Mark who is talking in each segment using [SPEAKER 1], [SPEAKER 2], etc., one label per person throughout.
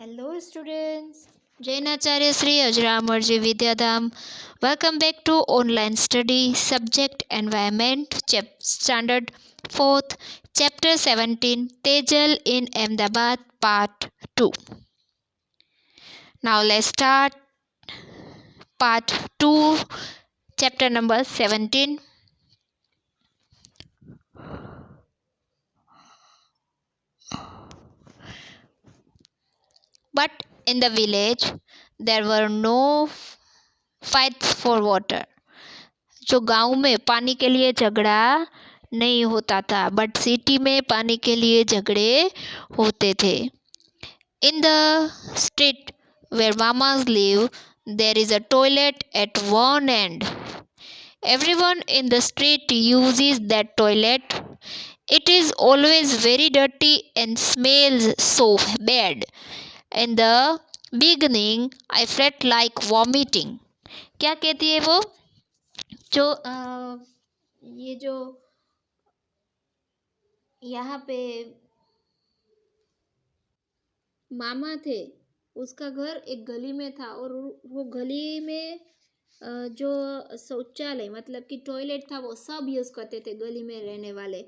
[SPEAKER 1] Hello students, Jainacharya Sri Ajramarji Vidyadham. Welcome back to online study subject environment standard 4th chapter 17 Tejal in Ahmedabad part 2. Now let's start part 2 chapter number 17. But in the village there were no fights for water. जो गांव में पानी के लिए झगड़ा नहीं होता था, बट सिटी में पानी के लिए झगड़े होते थे. In the street where mamas live there is a toilet at one end. Everyone in the street uses that toilet. It is always very dirty and smells so bad. In the beginning, I felt like vomiting. क्या कहती है वो? जो ये जो यहाँ पे मामा थे, उसका घर एक गली में था और वो गली में जो शौचालय मतलब कि टॉयलेट था वो सब यूज़ करते थे गली में रहने वाले.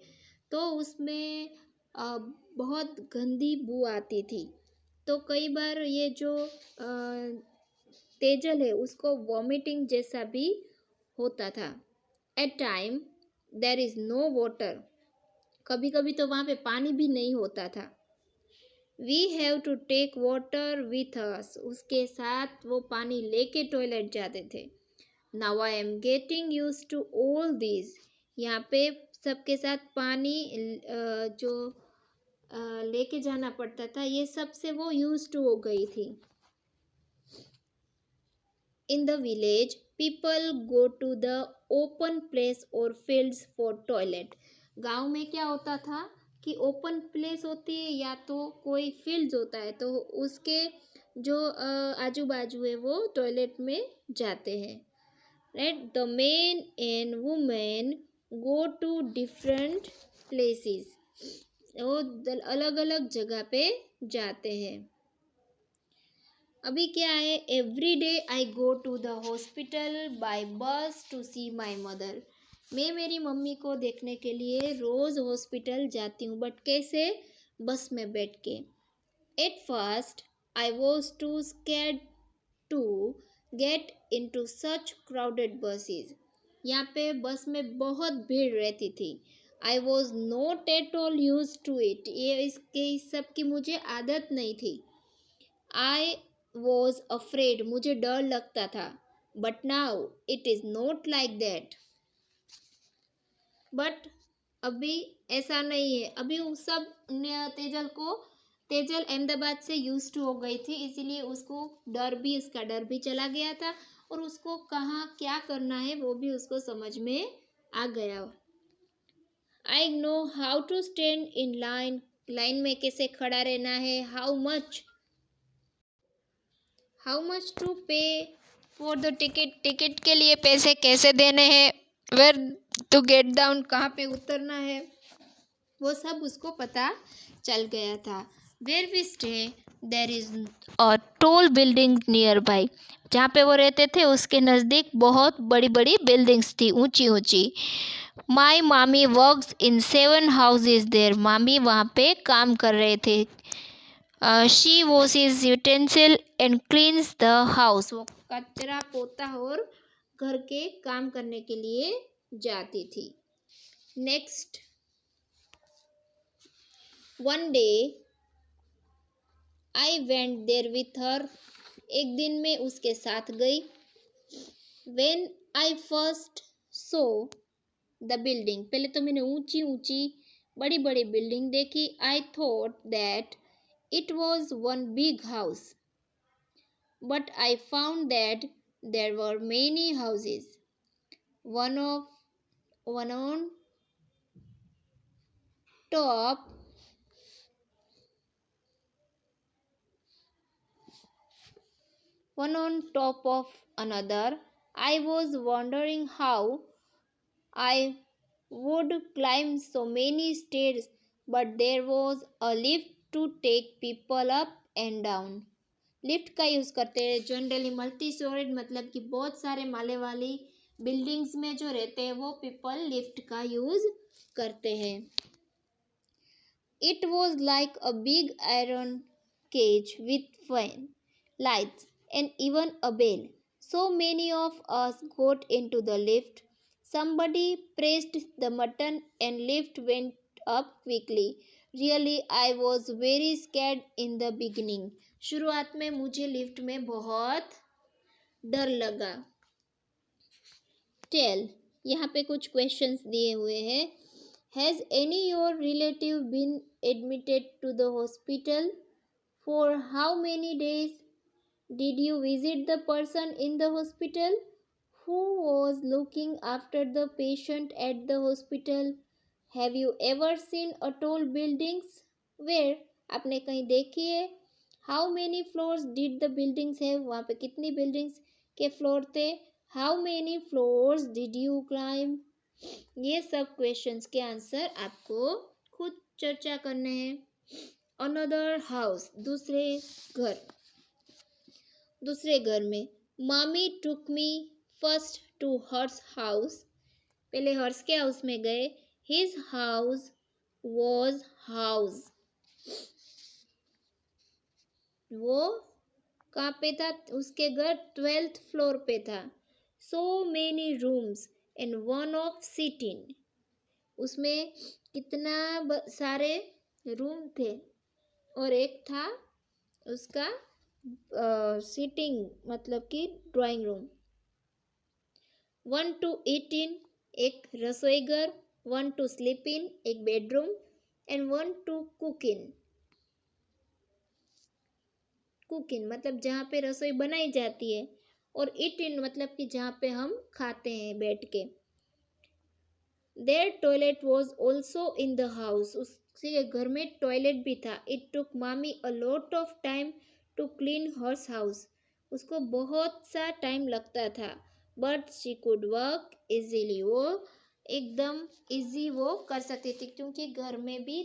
[SPEAKER 1] तो उसमें बहुत गंदी बू आती थी. तो कई बार ये जो तेजल है उसको वॉमिटिंग जैसा भी होता था. At time there is no water. कभी कभी तो वहाँ पे पानी भी नहीं होता था. We have to take water with us. उसके साथ वो पानी लेके टॉयलेट जाते थे. Now I am getting use to all this. यहाँ पे सबके साथ पानी जो लेके जाना पड़ता था, ये सब से वो यूज टू हो गई थी. In the village people go to the open place और फील्ड्स फॉर टॉयलेट. गांव में क्या होता था कि ओपन प्लेस होती है या तो कोई फील्ड्स होता है, तो उसके जो आजू बाजू है वो टॉयलेट में जाते हैं. Right. The men and women go to different places. वो अलग अलग जगह पे जाते हैं. अभी क्या है, every day I go to the hospital by bus to see my mother. मैं मेरी मम्मी को देखने के लिए रोज़ हॉस्पिटल जाती हूँ, बट कैसे? बस में बैठ के. At first I was too scared to get into such crowded buses. यहाँ पे बस में बहुत भीड़ रहती थी. I was not at all use to it. ये इसके सब की मुझे आदत नहीं थी. I was afraid. मुझे डर लगता था. But now it is not like that. But अभी ऐसा नहीं है. अभी सब तेजल अहमदाबाद से यूज टू हो गई थी, इसीलिए उसको उसका डर भी चला गया था और उसको कहाँ क्या करना है वो भी उसको समझ में आ गया. I know how to stand in line. Line में कैसे खड़ा रहना है. How much to pay for the ticket. Ticket के लिए पैसे कैसे देने हैं. Where to get down. कहाँ पे उतरना है, वो सब उसको पता चल गया था. Where we stay there is a tall building nearby. जहाँ पे वो रहते थे उसके नज़दीक बहुत बड़ी बड़ी बिल्डिंग्स थी, ऊंची ऊंची. माई मामी वर्क्स इन 7 हाउसेज देर. मामी वहाँ पे काम कर रहे थे. She washes utensil and cleans the house. वो कचरा पोता और घर के काम करने के लिए जाती थी. Next, one day I went there with her. एक दिन मैं उसके साथ गई. When I first so the building. पहले तो मैंने ऊंची ऊंची बड़ी बड़ी बिल्डिंग देखी. I thought that it was one big house, but I found that there were many houses. One on top, one on top of another. I was wondering how I would climb so many stairs, but there was a lift to take people up and down. Lift का use करते हैं generally multi storage, मतलब कि बहुत सारे माले वाली buildings में जो रहते हैं वो पीपल लिफ्ट का यूज़ करते हैं। It was like a big iron cage with fan, lights, and even a bell. So many of us got into the lift. Somebody pressed the button and lift went up quickly. Really, I was very scared in the beginning. शुरुआत में मुझे lift में बहुत डर लगा। Tell, यहाँ पे कुछ क्वेश्चंस दिए हुए हैं। Has any your relative been admitted to the hospital? For how many days? Did you visit the person in the hospital? Who was looking after the patient at the hospital? Have you ever seen a tall buildings? Where, आपने कहीं देखी है? How many floors did the buildings have? वहाँ पे कितनी buildings के floor थे? How many floors did you climb? ये सब क्वेश्चंस के आंसर आपको खुद चर्चा करने हैं। अनदर हाउस, दूसरे घर में। मामी टुक मी फर्स्ट टू हर्स हाउस। पहले हर्स के हाउस में गए। हिज हाउस वॉज हाउस, वो कहाँ पे था? उसके घर 12th फ्लोर पे था। So many rooms and one of sitting, उसमें कितना सारे रूम थे और एक था उसका सिटिंग, मतलब कि drawing room. 1 to eat in, एक रसोई घर। 1 to sleep in, एक bedroom. And 1 to cook in मतलब जहाँ पे रसोई बनाई जाती है, और ईट इन मतलब कि जहाँ पे हम खाते हैं बैठ के। There toilet was also in the house, उसके घर में टॉयलेट भी था। It took mami a lot of time to clean hers house, उसको बहुत सा टाइम लगता था। But she could work easily, वो एकदम इजी वो कर सकती थी क्योंकि घर में भी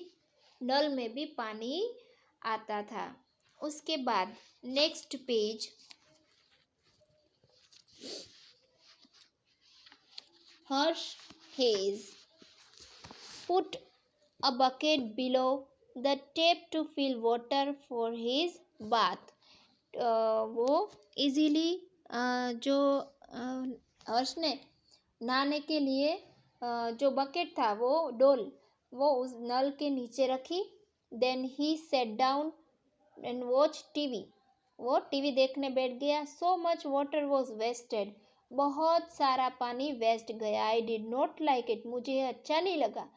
[SPEAKER 1] नल में भी पानी आता था। उसके बाद next page, Harsh hedge put a bucket below the tap to fill water for his bath. वो इजीली जो हर्ष ने नहाने के लिए जो बकेट था, वो डोल, वो उस नल के नीचे रखी। Then he set down and watch TV, वो टीवी देखने बैठ गया। So much water was wasted, बहुत सारा पानी वेस्ट गया। I did not like it, मुझे अच्छा नहीं लगा।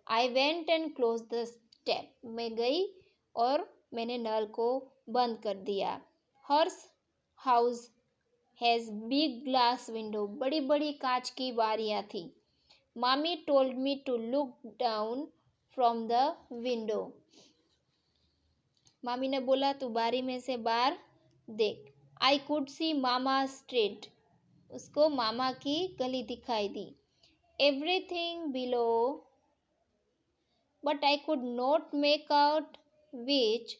[SPEAKER 1] I went and close the tap, मैं गई और मैंने नल को बंद कर दिया। Hers house has big glass window, बड़ी बड़ी कांच की बारियाँ थी। Mami told me to look down from the window, मामी ने बोला तू बारी में से बाहर देख। I could see mama street, उसको मामा की गली दिखाई दी। Everything below, but I could not make out which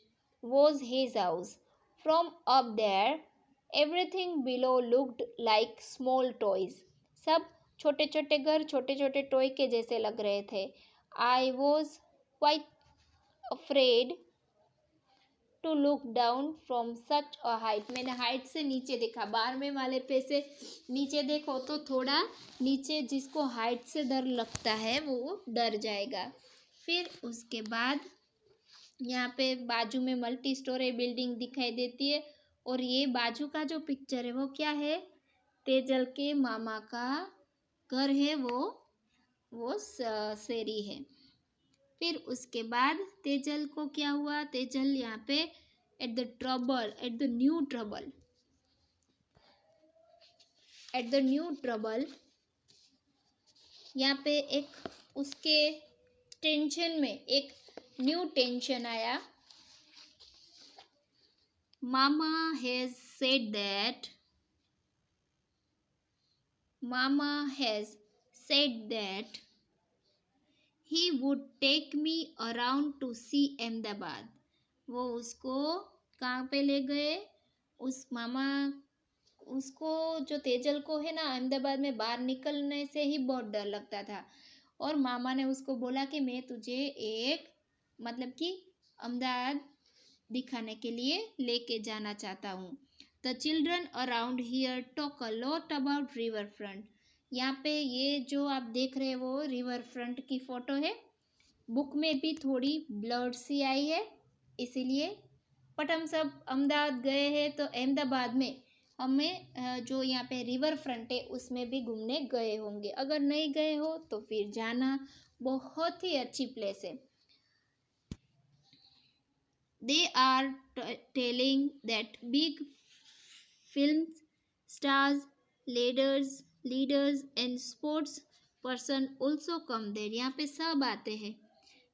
[SPEAKER 1] was his house. From up there, everything below looked like small toys. सब छोटे छोटे घर छोटे छोटे टॉय के जैसे लग रहे थे। I was quite afraid to look down from such a height. मैंने हाइट से नीचे देखा, 12वें वाले पे से नीचे देखो तो थोड़ा नीचे, जिसको हाइट से डर लगता है वो डर जाएगा। फिर उसके बाद यहाँ पे बाजू में मल्टी स्टोरी बिल्डिंग दिखाई देती है, और ये बाजू का जो पिक्चर है वो क्या है? तेजल के मामा का घर है, वो शेरी है। फिर उसके बाद तेजल को क्या हुआ? तेजल यहाँ पे एट द न्यू ट्रबल, यहाँ पे एक उसके टेंशन में एक न्यू टेंशन आया। मामा has said that he would take me around to see Ahmedabad, वो उसको कहाँ पे ले गए? उस मामा उसको जो तेजल को है ना अहमदाबाद में बाहर निकलने से ही बहुत डर लगता था। और मामा ने उसको बोला कि मैं तुझे एक मतलब कि अहमदाबाद दिखाने के लिए लेके जाना चाहता हूँ। The children around here talk a lot about river front. यहाँ पे ये जो आप देख रहे हैं वो रिवर फ्रंट की फ़ोटो है। बुक में भी थोड़ी ब्लड सी आई है इसीलिए, बट हम सब अहमदाबाद गए हैं तो अहमदाबाद में हमें जो यहाँ पे रिवर फ्रंट है उसमें भी घूमने गए होंगे। अगर नहीं गए हो तो फिर जाना, बहुत ही अच्छी प्लेस है। They are telling that big film stars, leaders and sports person also come there. यहाँ पे सब आते हैं।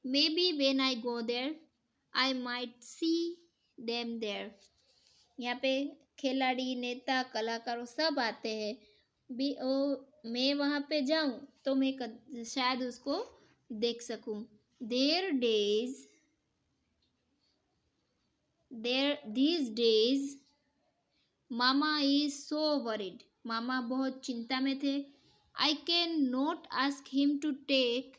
[SPEAKER 1] Maybe when I go there, I might see them there. यहाँ पे खिलाड़ी, नेता, कलाकारों सब आते हैं। मैं वहाँ पे जाऊँ तो मैं शायद उसको देख सकूँ। These days मामा इज सो वरीड। मामा बहुत चिंता में थे। I can not ask him to take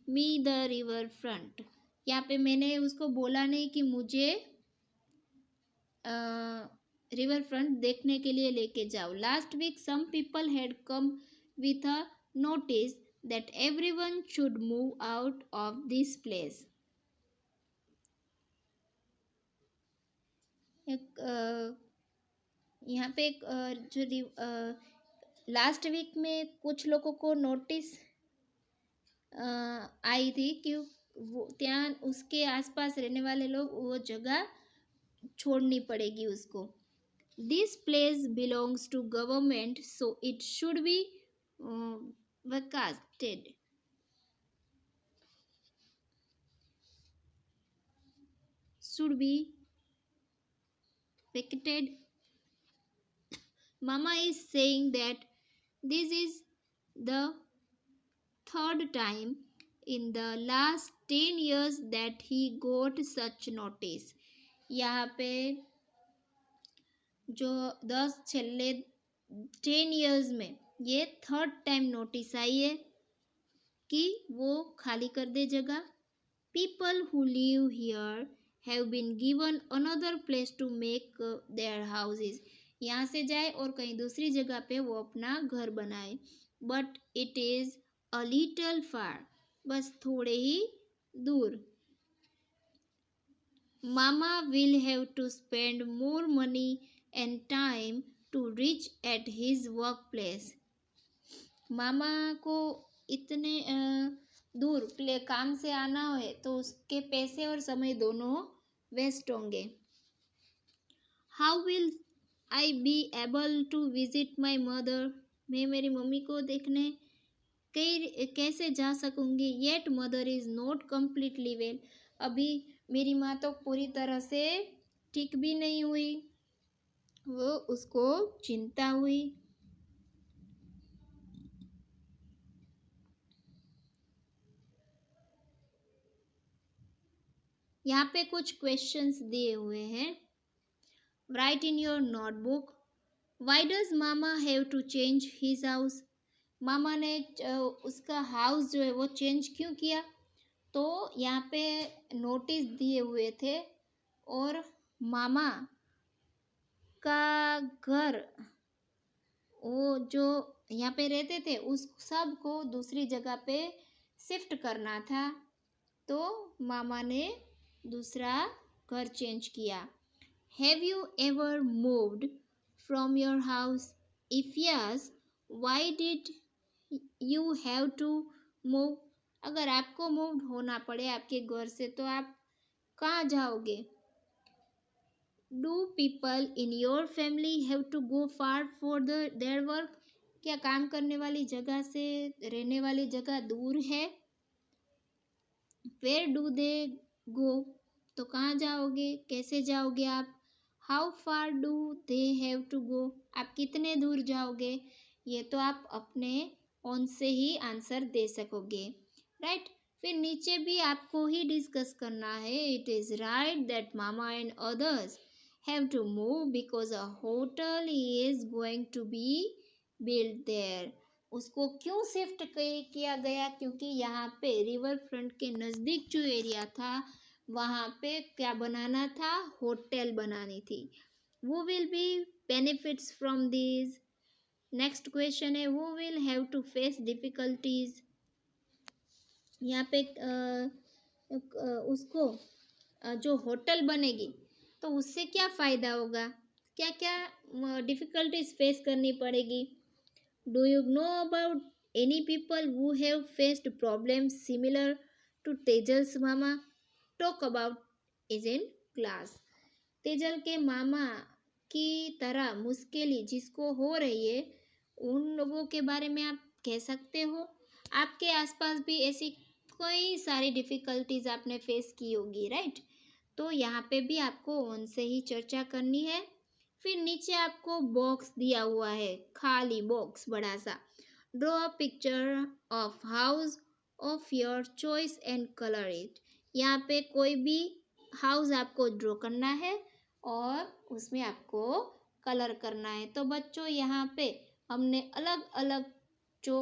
[SPEAKER 1] me the river front. यहाँ पे मैंने उसको बोला नहीं कि मुझे रिवर फ्रंट देखने के लिए लेके जाओ। Last week some people had come with a notice that everyone should move out of this place. यहाँ पे जो लास्ट वीक में कुछ लोगों को नोटिस आई थी कि वो ત્યાં उसके आसपास रहने वाले लोग वो जगह छोड़नी पड़ेगी उसको। This place belongs to government so it should be vacated। should be vacated। Mama is saying that this is the third time in the last 10 years that he got such notice। यहाँ पे जो 10 years में ये third time notice आई है कि वो खाली कर दे जगह। People who live here have been given another place to make their houses. यहाँ से जाए और कहीं दूसरी जगह पे वो अपना घर बनाए। But it is a little far, बस थोड़े ही दूर। मामा will have to spend more money and time to reach at his workplace. मामा को इतने दूर काम से आना है तो उसके पैसे और समय दोनों वेस्ट होंगे। How will I be able to visit my mother. मैं मेरी मम्मी को देखने कैसे जा सकूँगी। Yet mother is not completely well. अभी मेरी माँ तो पूरी तरह से ठीक भी नहीं हुई। वो उसको चिंता हुई। यहाँ पे कुछ क्वेश्चंस दिए हुए हैं। Write in your notebook, why does मामा have to change his house. मामा ने उसका हाउस जो है वो चेंज क्यों किया। तो यहाँ पे नोटिस दिए हुए थे और मामा का घर वो जो यहाँ पे रहते थे उस सब को दूसरी जगह पे शिफ्ट करना था तो मामा ने दूसरा घर चेंज किया। Have you ever moved from your house. If yes, why did you have to move. अगर आपको मूव होना पड़े आपके घर से तो आप कहाँ जाओगे। Do people in your family have to go far for their work. क्या काम करने वाली जगह से रहने वाली जगह दूर है। वेयर डू दे गो, तो कहाँ जाओगे, कैसे जाओगे आप। How far do they have to go, आप कितने दूर जाओगे। ये तो आप अपने ओन से ही आंसर दे सकोगे। राइट फिर नीचे भी आपको ही डिस्कस करना है। It is right that mama and others have to move because a hotel is going to be built there. उसको क्यों शिफ्ट किया गया? क्योंकि यहाँ पे रिवर फ्रंट के नज़दीक जो एरिया था वहाँ पे क्या बनाना था? होटल बनानी थी. Who will be benefits from these? Next question है who will have to face difficulties. यहाँ पे उसको जो होटल बनेगी तो उससे क्या फ़ायदा होगा? क्या क्या डिफ़िकल्टीज फेस करनी पड़ेगी? Do you know about any people who have faced problems similar to Tejal's मामा? Talk about is in class. Tejal के मामा की तरह मुश्किल जिसको हो रही है उन लोगों के बारे में आप कह सकते हो. आपके आसपास भी ऐसी कई सारी डिफ़िकल्टीज आपने फेस की होगी, राइट? तो यहाँ पे भी आपको उनसे ही चर्चा करनी है. फिर नीचे आपको बॉक्स दिया हुआ है, खाली बॉक्स बड़ा सा. Draw a picture of house of your choice and colour it. यहाँ पे कोई भी हाउस आपको ड्रॉ करना है और उसमें आपको कलर करना है. तो बच्चों यहाँ पे हमने अलग अलग जो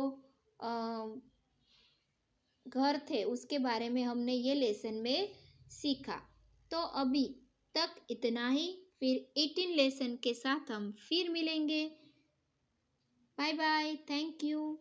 [SPEAKER 1] घर थे उसके बारे में हमने ये लेसन में सीखा. तो अभी तक इतना ही. फिर 18 लेसन के साथ हम फिर मिलेंगे. Bye bye. Thank you.